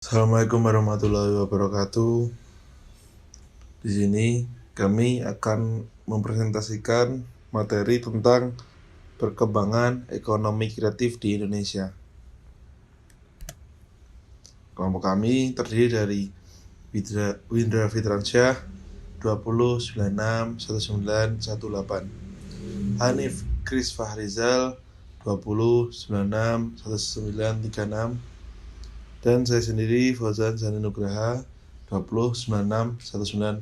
Assalamualaikum warahmatullahi wabarakatuh. Di sini kami akan mempresentasikan materi tentang perkembangan ekonomi kreatif di Indonesia. Kelompok kami terdiri dari Windra Fitransyah 20961918, Hanif Kris Fahrizal 20961936, dan saya sendiri Fauzan Zani Nugraha 20961940.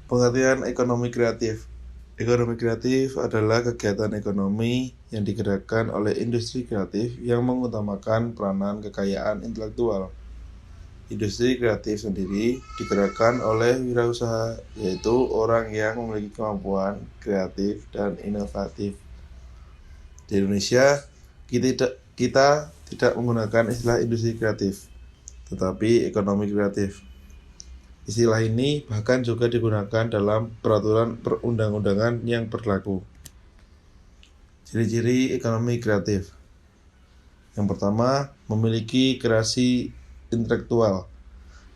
Pengertian ekonomi kreatif. Ekonomi kreatif adalah kegiatan ekonomi yang digerakkan oleh industri kreatif yang mengutamakan peranan kekayaan intelektual. Industri kreatif sendiri digerakkan oleh wirausaha, yaitu orang yang memiliki kemampuan kreatif dan inovatif. Di Indonesia, kita tidak menggunakan istilah industri kreatif, tetapi ekonomi kreatif. Istilah ini bahkan juga digunakan dalam peraturan perundang-undangan yang berlaku. Ciri-ciri ekonomi kreatif. Yang pertama, memiliki kreasi intelektual.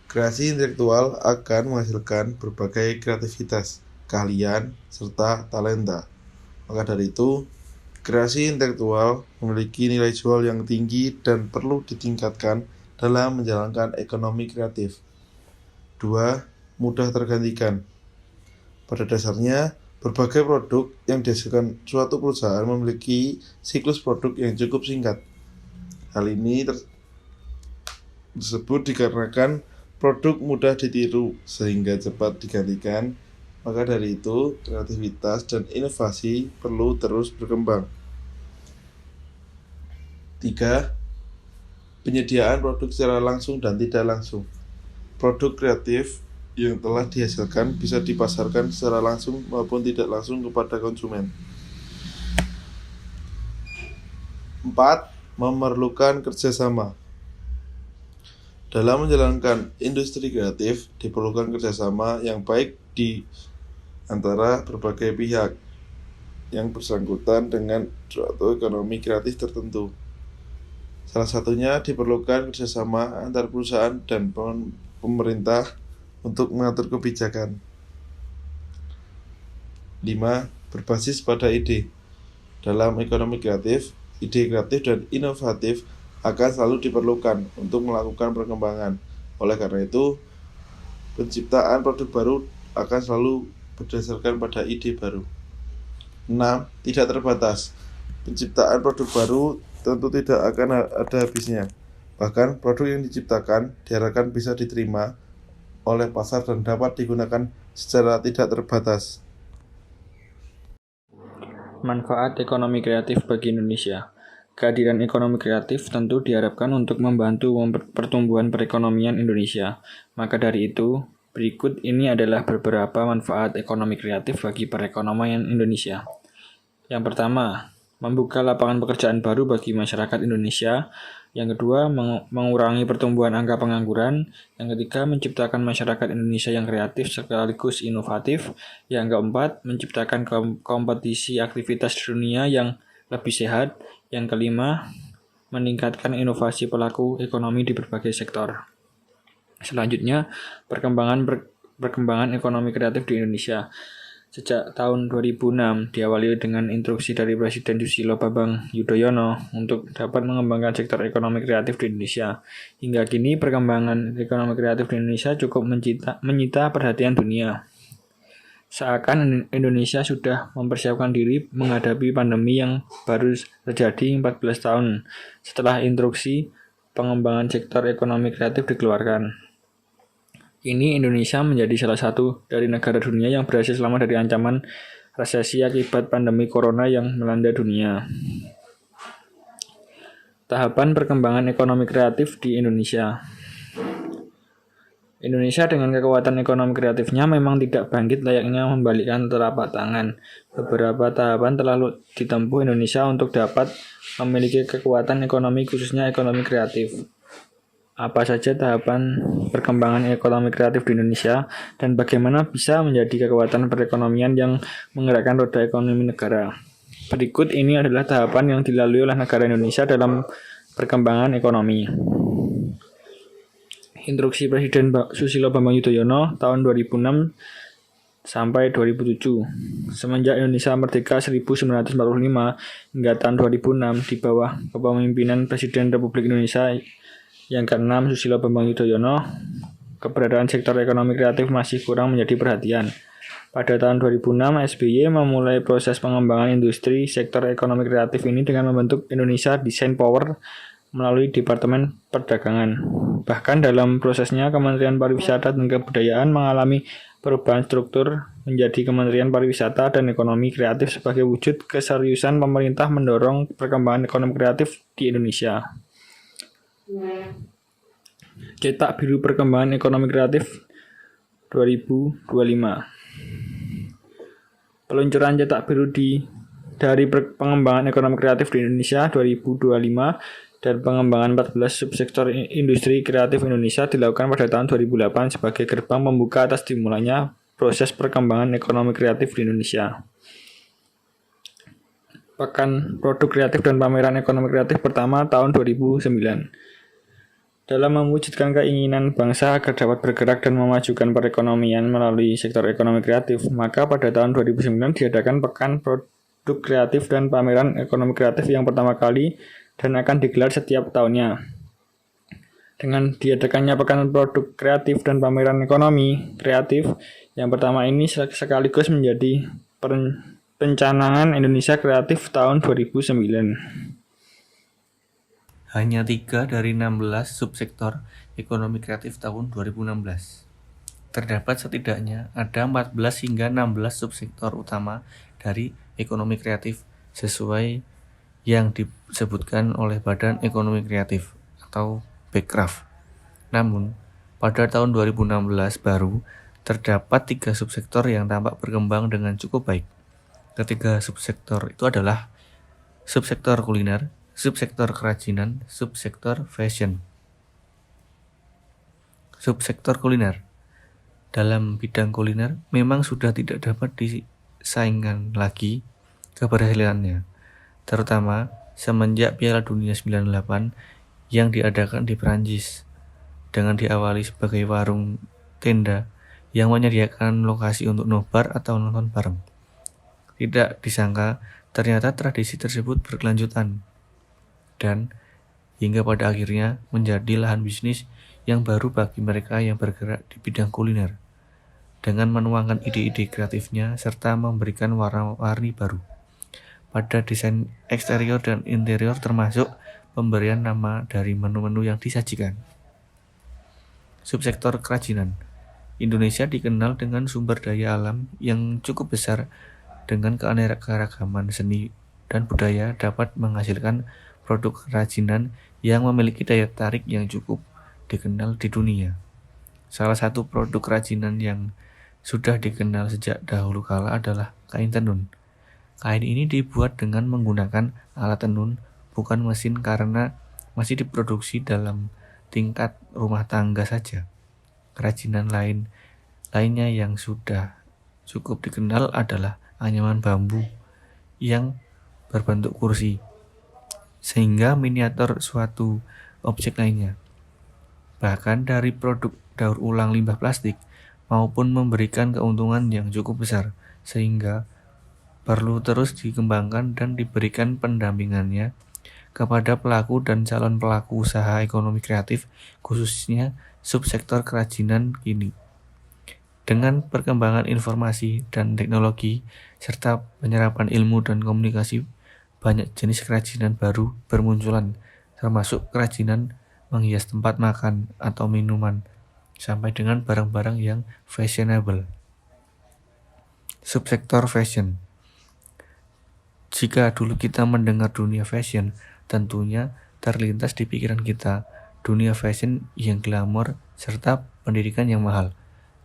Kreasi intelektual akan menghasilkan berbagai kreativitas, keahlian, serta talenta. Maka dari itu, kreasi intelektual memiliki nilai jual yang tinggi dan perlu ditingkatkan dalam menjalankan ekonomi kreatif. 2. Mudah tergantikan. Pada dasarnya, berbagai produk yang dihasilkan suatu perusahaan memiliki siklus produk yang cukup singkat. Hal ini tersebut dikarenakan produk mudah ditiru sehingga cepat digantikan. Maka dari itu, kreativitas dan inovasi perlu terus berkembang. 3. Penyediaan produk secara langsung dan tidak langsung. Produk kreatif yang telah dihasilkan bisa dipasarkan secara langsung maupun tidak langsung kepada konsumen. 4. Memerlukan kerjasama. Dalam menjalankan industri kreatif, diperlukan kerjasama yang baik di antara berbagai pihak yang bersangkutan dengan suatu ekonomi kreatif tertentu. Salah satunya diperlukan kerjasama antar perusahaan dan pemerintah untuk mengatur kebijakan. 5. Berbasis pada ide. Dalam ekonomi kreatif, ide kreatif dan inovatif akan selalu diperlukan untuk melakukan perkembangan. Oleh karena itu, penciptaan produk baru akan selalu berdasarkan pada ide baru. 6. Tidak terbatas. Penciptaan produk baru tentu tidak akan ada habisnya. Bahkan produk yang diciptakan diharapkan bisa diterima oleh pasar dan dapat digunakan secara tidak terbatas. Manfaat ekonomi kreatif bagi Indonesia. Kehadiran ekonomi kreatif tentu diharapkan untuk membantu pertumbuhan perekonomian Indonesia. Maka dari itu, berikut ini adalah beberapa manfaat ekonomi kreatif bagi perekonomian Indonesia. Yang pertama, membuka lapangan pekerjaan baru bagi masyarakat Indonesia. Yang kedua, mengurangi pertumbuhan angka pengangguran. Yang ketiga, menciptakan masyarakat Indonesia yang kreatif sekaligus inovatif. Yang keempat, menciptakan kompetisi aktivitas dunia yang lebih sehat. Yang kelima, meningkatkan inovasi pelaku ekonomi di berbagai sektor. Selanjutnya, perkembangan ekonomi kreatif di Indonesia. Sejak tahun 2006 diawali dengan instruksi dari Presiden Susilo Bambang Yudhoyono untuk dapat mengembangkan sektor ekonomi kreatif di Indonesia. Hingga kini perkembangan ekonomi kreatif di Indonesia cukup menyita perhatian dunia. Seakan Indonesia sudah mempersiapkan diri menghadapi pandemi yang baru terjadi 14 tahun setelah instruksi pengembangan sektor ekonomi kreatif dikeluarkan. Kini Indonesia menjadi salah satu dari negara dunia yang berhasil selamat dari ancaman resesi akibat pandemi corona yang melanda dunia. Tahapan perkembangan ekonomi kreatif di Indonesia. Indonesia dengan kekuatan ekonomi kreatifnya memang tidak bangkit layaknya membalikkan telapak tangan. Beberapa tahapan telah ditempuh Indonesia untuk dapat memiliki kekuatan ekonomi, khususnya ekonomi kreatif. Apa saja tahapan perkembangan ekonomi kreatif di Indonesia dan bagaimana bisa menjadi kekuatan perekonomian yang menggerakkan roda ekonomi negara. Berikut ini adalah tahapan yang dilalui oleh negara Indonesia dalam perkembangan ekonomi. Instruksi Presiden Susilo Bambang Yudhoyono tahun 2006 sampai 2007. Semenjak Indonesia merdeka 1945 hingga tahun 2006 di bawah kepemimpinan Presiden Republik Indonesia yang ke-6 Susilo Bambang Yudhoyono, keberadaan sektor ekonomi kreatif masih kurang menjadi perhatian. Pada tahun 2006, SBY memulai proses pengembangan industri sektor ekonomi kreatif ini dengan membentuk Indonesia Design Power melalui Departemen Perdagangan. Bahkan dalam prosesnya, Kementerian Pariwisata dan Kebudayaan mengalami perubahan struktur menjadi Kementerian Pariwisata dan Ekonomi Kreatif sebagai wujud keseriusan pemerintah mendorong perkembangan ekonomi kreatif di Indonesia. Cetak biru perkembangan ekonomi kreatif 2025. Peluncuran cetak biru dari pengembangan ekonomi kreatif di Indonesia 2025 dan pengembangan 14 subsektor industri kreatif Indonesia dilakukan pada tahun 2008 sebagai gerbang pembuka atas dimulainya proses perkembangan ekonomi kreatif di Indonesia. Pekan Produk Kreatif dan Pameran Ekonomi Kreatif pertama tahun 2009. Dalam mewujudkan keinginan bangsa agar dapat bergerak dan memajukan perekonomian melalui sektor ekonomi kreatif, maka pada tahun 2009 diadakan Pekan Produk Kreatif dan Pameran Ekonomi Kreatif yang pertama kali dan akan digelar setiap tahunnya. Dengan diadakannya Pekan Produk Kreatif dan Pameran Ekonomi Kreatif yang pertama ini sekaligus menjadi pencanangan Indonesia Kreatif tahun 2009. Hanya 3 dari 16 subsektor ekonomi kreatif tahun 2016. Terdapat setidaknya ada 14 hingga 16 subsektor utama dari ekonomi kreatif sesuai yang disebutkan oleh Badan Ekonomi Kreatif atau Bekraf. Namun, pada tahun 2016 baru terdapat 3 subsektor yang tampak berkembang dengan cukup baik. Ketiga subsektor itu adalah subsektor kuliner, subsektor kerajinan, subsektor fashion. Subsektor kuliner. Dalam bidang kuliner memang sudah tidak dapat disaingkan lagi keberhasilannya, terutama semenjak Piala Dunia 98 yang diadakan di Perancis dengan diawali sebagai warung tenda yang menyediakan lokasi untuk nobar atau nonton bareng. Tidak disangka ternyata tradisi tersebut berkelanjutan dan hingga pada akhirnya menjadi lahan bisnis yang baru bagi mereka yang bergerak di bidang kuliner dengan menuangkan ide-ide kreatifnya serta memberikan warna-warni baru pada desain eksterior dan interior termasuk pemberian nama dari menu-menu yang disajikan. Subsektor kerajinan. Indonesia dikenal dengan sumber daya alam yang cukup besar dengan keanekaragaman seni dan budaya dapat menghasilkan produk kerajinan yang memiliki daya tarik yang cukup dikenal di dunia. Salah satu produk kerajinan yang sudah dikenal sejak dahulu kala adalah kain tenun. Kain ini dibuat dengan menggunakan alat tenun, bukan mesin karena masih diproduksi dalam tingkat rumah tangga saja. Kerajinan lainnya yang sudah cukup dikenal adalah anyaman bambu yang berbentuk kursi, sehingga miniatur suatu objek lainnya. Bahkan dari produk daur ulang limbah plastik maupun memberikan keuntungan yang cukup besar, sehingga perlu terus dikembangkan dan diberikan pendampingannya kepada pelaku dan calon pelaku usaha ekonomi kreatif, khususnya subsektor kerajinan kini. Dengan perkembangan informasi dan teknologi, serta penyerapan ilmu dan komunikasi, banyak jenis kerajinan baru bermunculan, termasuk kerajinan menghias tempat makan atau minuman, sampai dengan barang-barang yang fashionable. Subsektor fashion. Jika dulu kita mendengar dunia fashion, tentunya terlintas di pikiran kita dunia fashion yang glamor serta pendidikan yang mahal.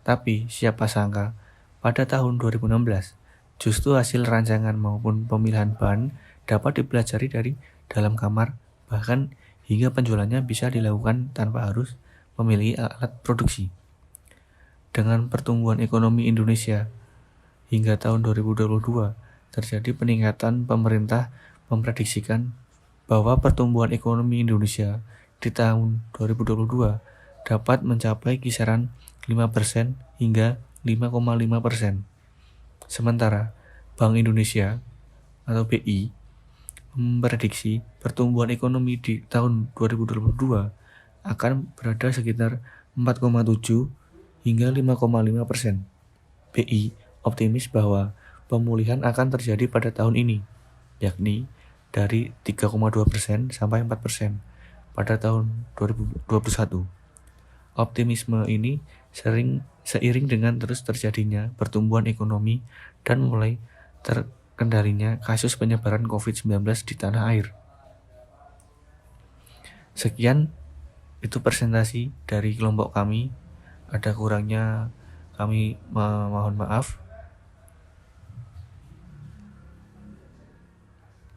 Tapi siapa sangka pada tahun 2016 justru hasil rancangan maupun pemilihan bahan dapat dipelajari dari dalam kamar, bahkan hingga penjualannya bisa dilakukan tanpa harus memiliki alat produksi. Dengan pertumbuhan ekonomi Indonesia hingga tahun 2022 terjadi peningkatan, pemerintah memprediksikan bahwa pertumbuhan ekonomi Indonesia di tahun 2022 dapat mencapai kisaran 5% hingga 5,5%. Sementara Bank Indonesia atau BI memprediksi pertumbuhan ekonomi di tahun 2022 akan berada sekitar 4,7 hingga 5,5%. BI optimis bahwa pemulihan akan terjadi pada tahun ini, yakni dari 3,2% sampai 4% pada tahun 2021. Optimisme ini seiring dengan terus terjadinya pertumbuhan ekonomi dan mulai terkendalinya kasus penyebaran COVID-19 di tanah air. Sekian itu presentasi dari kelompok kami. Ada kurangnya kami mohon maaf.